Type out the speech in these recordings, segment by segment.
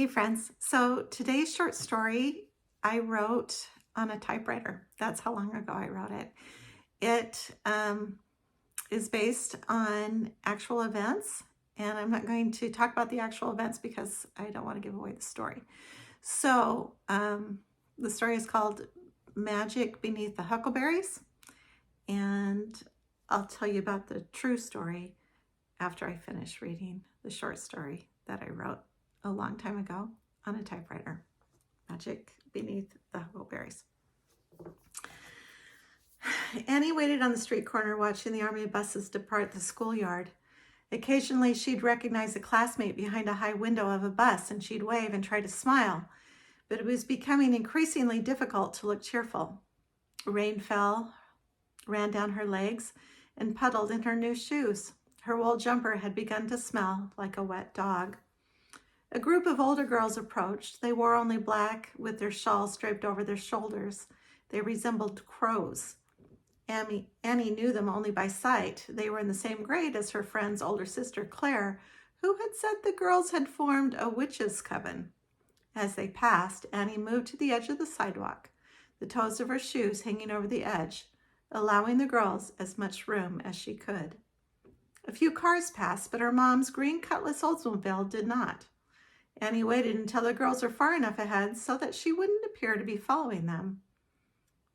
Hey friends, so today's short story I wrote on a typewriter. That's how long ago I wrote it. It is based on actual events, and I'm not going to talk about the actual events because I don't want to give away the story. So the story is called Magic Beneath the Huckleberries, and I'll tell you about the true story after I finish reading the short story that I wrote a long time ago on a typewriter. Magic Beneath the Huckleberries. Annie waited on the street corner watching the army of buses depart the schoolyard. Occasionally, she'd recognize a classmate behind a high window of a bus and she'd wave and try to smile, but it was becoming increasingly difficult to look cheerful. Rain fell, ran down her legs, and puddled in her new shoes. Her wool jumper had begun to smell like a wet dog. A group of older girls approached. They wore only black with their shawls draped over their shoulders. They resembled crows. Annie knew them only by sight. They were in the same grade as her friend's older sister, Claire, who had said the girls had formed a witches' coven. As they passed, Annie moved to the edge of the sidewalk, the toes of her shoes hanging over the edge, allowing the girls as much room as she could. A few cars passed, but her mom's green Cutlass Oldsmobile did not. Annie waited until the girls were far enough ahead so that she wouldn't appear to be following them.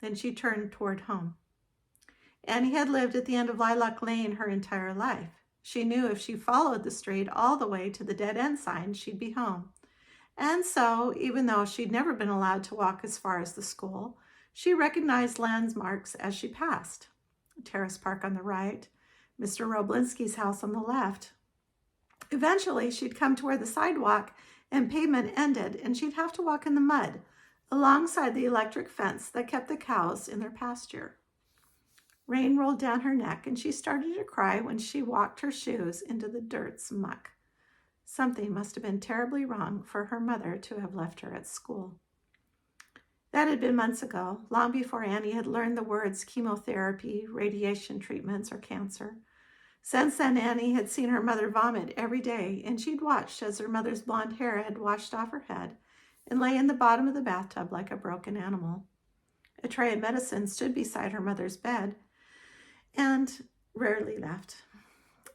Then she turned toward home. Annie had lived at the end of Lilac Lane her entire life. She knew if she followed the street all the way to the dead-end sign, she'd be home. And so, even though she'd never been allowed to walk as far as the school, she recognized landmarks as she passed. Terrace Park on the right, Mr. Roblinski's house on the left. Eventually, she'd come to where the sidewalk and pavement ended, and she'd have to walk in the mud alongside the electric fence that kept the cows in their pasture. Rain rolled down her neck, and she started to cry when she walked her shoes into the dirt's muck. Something must have been terribly wrong for her mother to have left her at school. That had been months ago, long before Annie had learned the words chemotherapy, radiation treatments, or cancer. Since then, Annie had seen her mother vomit every day, and she'd watched as her mother's blonde hair had washed off her head and lay in the bottom of the bathtub like a broken animal. A tray of medicine stood beside her mother's bed and rarely left.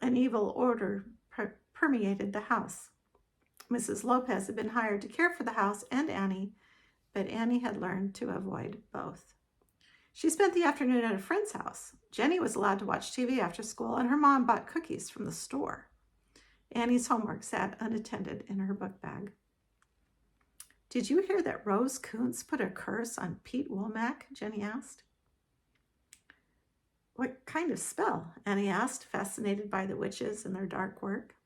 An evil odor permeated the house. Mrs. Lopez had been hired to care for the house and Annie, but Annie had learned to avoid both. She spent the afternoon at a friend's house. Jenny was allowed to watch TV after school, and her mom bought cookies from the store. Annie's homework sat unattended in her book bag. "Did you hear that Rose Kuntz put a curse on Pete Womack?" Jenny asked. "What kind of spell?" Annie asked, fascinated by the witches and their dark work.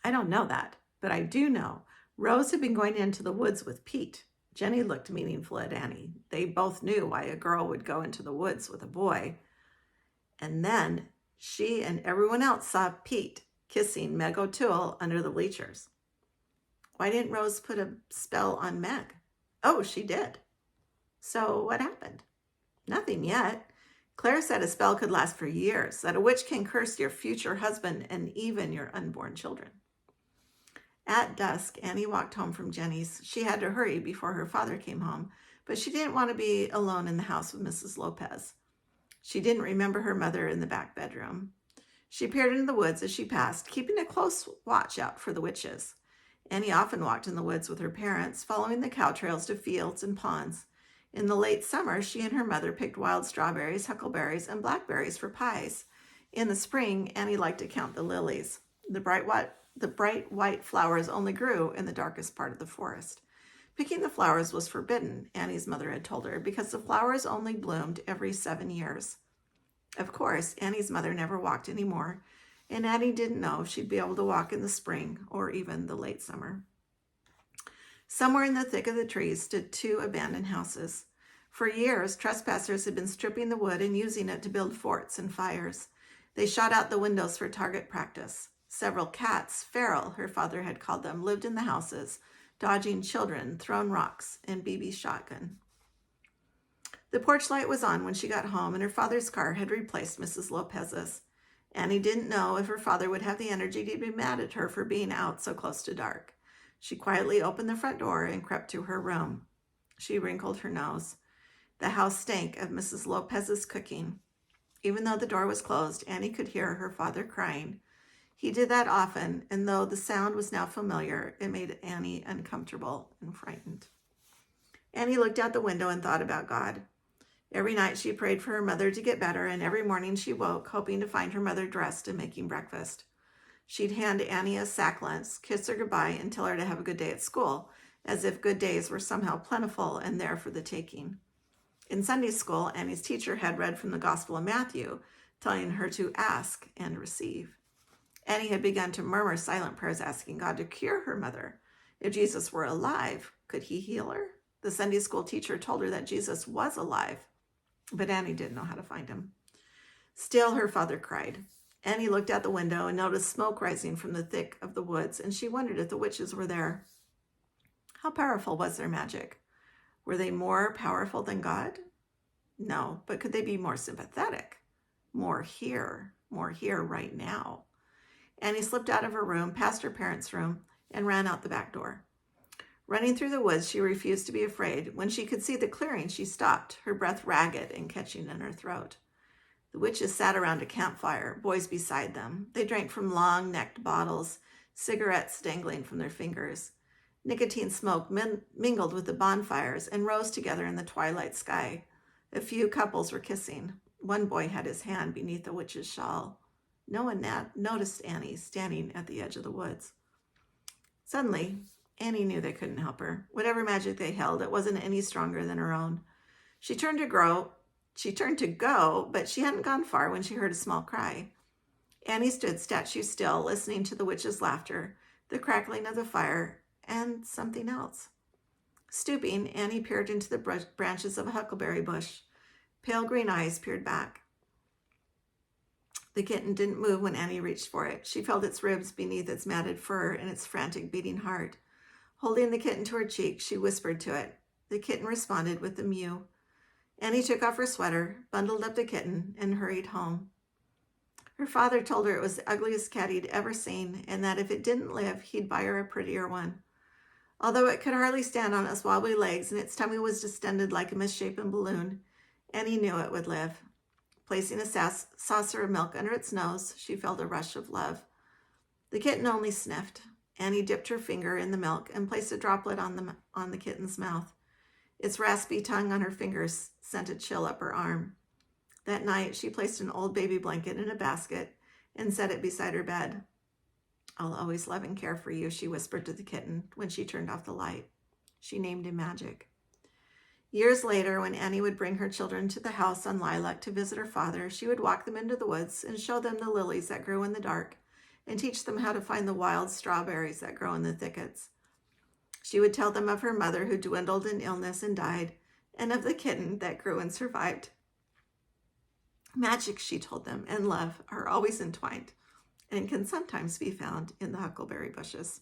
"I don't know that, but I do know Rose had been going into the woods with Pete." Jenny looked meaningful at Annie. They both knew why a girl would go into the woods with a boy. And then she and everyone else saw Pete kissing Meg O'Toole under the bleachers. "Why didn't Rose put a spell on Meg?" "Oh, she did." "So what happened?" "Nothing yet. Claire said a spell could last for years, that a witch can curse your future husband and even your unborn children." At dusk, Annie walked home from Jenny's. She had to hurry before her father came home, but she didn't want to be alone in the house with Mrs. Lopez. She didn't remember her mother in the back bedroom. She peered into the woods as she passed, keeping a close watch out for the witches. Annie often walked in the woods with her parents, following the cow trails to fields and ponds. In the late summer, she and her mother picked wild strawberries, huckleberries, and blackberries for pies. In the spring, Annie liked to count the lilies. The bright white flowers only grew in the darkest part of the forest. Picking the flowers was forbidden, Annie's mother had told her, because the flowers only bloomed every 7 years. Of course, Annie's mother never walked anymore, and Annie didn't know if she'd be able to walk in the spring or even the late summer. Somewhere in the thick of the trees stood 2 abandoned houses. For years, trespassers had been stripping the wood and using it to build forts and fires. They shot out the windows for target practice. Several cats, feral, her father had called them, lived in the houses, dodging children, thrown rocks, and BB shotgun. The porch light was on when she got home, and her father's car had replaced Mrs. Lopez's. Annie didn't know if her father would have the energy to be mad at her for being out so close to dark. She quietly opened the front door and crept to her room. She wrinkled her nose. The house stank of Mrs. Lopez's cooking. Even though the door was closed, Annie could hear her father crying. He did that often, and though the sound was now familiar, it made Annie uncomfortable and frightened. Annie looked out the window and thought about God. Every night she prayed for her mother to get better, and every morning she woke, hoping to find her mother dressed and making breakfast. She'd hand Annie a sack lunch, kiss her goodbye, and tell her to have a good day at school, as if good days were somehow plentiful and there for the taking. In Sunday school, Annie's teacher had read from the Gospel of Matthew, telling her to ask and receive. Annie had begun to murmur silent prayers asking God to cure her mother. If Jesus were alive, could he heal her? The Sunday school teacher told her that Jesus was alive, but Annie didn't know how to find him. Still, her father cried. Annie looked out the window and noticed smoke rising from the thick of the woods, and she wondered if the witches were there. How powerful was their magic? Were they more powerful than God? No, but could they be more sympathetic? More here right now. Annie slipped out of her room, past her parents' room, and ran out the back door. Running through the woods, she refused to be afraid. When she could see the clearing, she stopped, her breath ragged and catching in her throat. The witches sat around a campfire, boys beside them. They drank from long-necked bottles, cigarettes dangling from their fingers. Nicotine smoke mingled with the bonfires and rose together in the twilight sky. A few couples were kissing. One boy had his hand beneath the witch's shawl. No one noticed Annie standing at the edge of the woods. Suddenly, Annie knew they couldn't help her. Whatever magic they held, it wasn't any stronger than her own. She turned to go, but she hadn't gone far when she heard a small cry. Annie stood statue still, listening to the witch's laughter, the crackling of the fire, and something else. Stooping, Annie peered into the branches of a huckleberry bush. Pale green eyes peered back. The kitten didn't move when Annie reached for it. She felt its ribs beneath its matted fur and its frantic beating heart. Holding the kitten to her cheek, she whispered to it. The kitten responded with a mew. Annie took off her sweater, bundled up the kitten, and hurried home. Her father told her it was the ugliest cat he'd ever seen, and that if it didn't live, he'd buy her a prettier one. Although it could hardly stand on its wobbly legs and its tummy was distended like a misshapen balloon, Annie knew it would live. Placing a saucer of milk under its nose, she felt a rush of love. The kitten only sniffed. Annie dipped her finger in the milk and placed a droplet on the kitten's mouth. Its raspy tongue on her fingers sent a chill up her arm. That night, she placed an old baby blanket in a basket and set it beside her bed. I'll always love and care for you, she whispered to the kitten when she turned off the light. She named him Magic. Years later, when Annie would bring her children to the house on Lilac to visit her father, she would walk them into the woods and show them the lilies that grew in the dark and teach them how to find the wild strawberries that grow in the thickets. She would tell them of her mother who dwindled in illness and died, and of the kitten that grew and survived. Magic, she told them, and love are always entwined and can sometimes be found in the huckleberry bushes.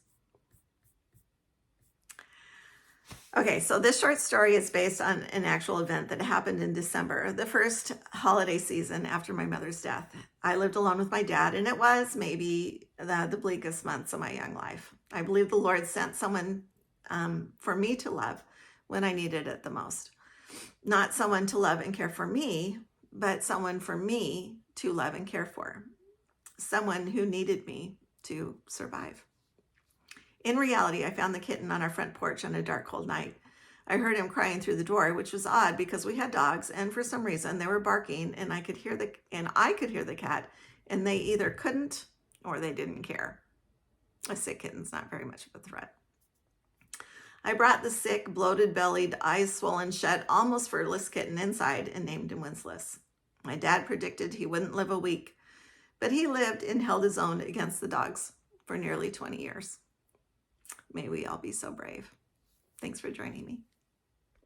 Okay, so this short story is based on an actual event that happened in December, the first holiday season after my mother's death. I lived alone with my dad, and it was maybe the bleakest months of my young life. I believe the Lord sent someone for me to love when I needed it the most. Not someone to love and care for me, but someone for me to love and care for. Someone who needed me to survive. In reality, I found the kitten on our front porch on a dark, cold night. I heard him crying through the door, which was odd because we had dogs, and for some reason they were barking, and I could hear the cat, and they either couldn't or they didn't care. A sick kitten's not very much of a threat. I brought the sick, bloated-bellied, eyes swollen, shut, almost furless kitten inside and named him Wenceslas. My dad predicted he wouldn't live a week, but he lived and held his own against the dogs for nearly 20 years. May we all be so brave. Thanks for joining me.